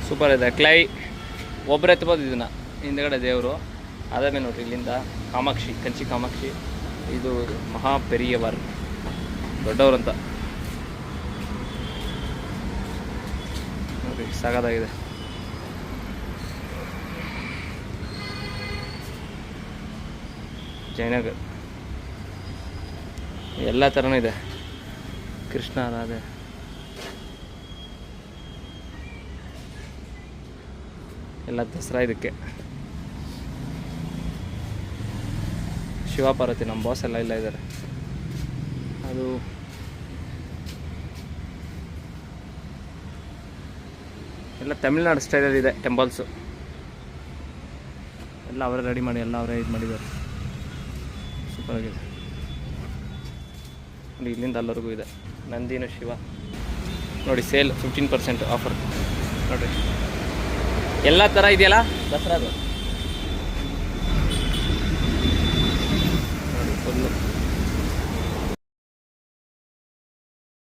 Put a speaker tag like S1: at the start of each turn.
S1: Super ಇದೆ. ಕ್ಲೈ ಒಬ್ಬರು ಎತ್ಬೋದು ಇದನ್ನು. ಹಿಂದ್ಗಡೆ ದೇವರು. ಅದಾದ್ಮೇಲೆ ನೋಡಿರಿ ಇಲ್ಲಿಂದ ಕಾಮಾಕ್ಷಿ, ಕಂಚಿ ಕಾಮಾಕ್ಷಿ. ಇದು ಮಹಾ ಪೆರಿಯವರ್, ದೊಡ್ಡವರು ಅಂತ ನೋಡಿ, ಸಾಕಾಗಿದೆ. ಜಯನಗರ್ ಎಲ್ಲ ಥರನೂ ಇದೆ. ಕೃಷ್ಣ ರಾಧೆ ಎಲ್ಲ ದಸರಾ ಇದಕ್ಕೆ. ಶಿವಪಾರ್ವತಿ ನಮ್ಮ ಬಾಸ್ ಎಲ್ಲ ಇಲ್ಲ ಇದ್ದಾರೆ. ಅದು ಎಲ್ಲ ತಮಿಳ್ನಾಡು ಸ್ಟೈಲಲ್ಲಿ ಇದೆ ಟೆಂಪಲ್ಸು. ಎಲ್ಲ ಅವರೇ ರೆಡಿ ಮಾಡಿ, ಎಲ್ಲ ಅವರೇ ಇದು ಮಾಡಿದ್ದಾರೆ. ಸೂಪರಾಗಿದೆ ನೋಡಿ. ಇಲ್ಲಿಂದ ಅಲ್ಲರಿಗೂ ಇದೆ. ನಂದಿನ ಶಿವ ನೋಡಿ, ಸೇಲ್ 15% ಆಫರ್ ನೋಡಿರಿ. ಎಲ್ಲ ಥರ ಇದೆಯಲ್ಲ ದಸರಾದು.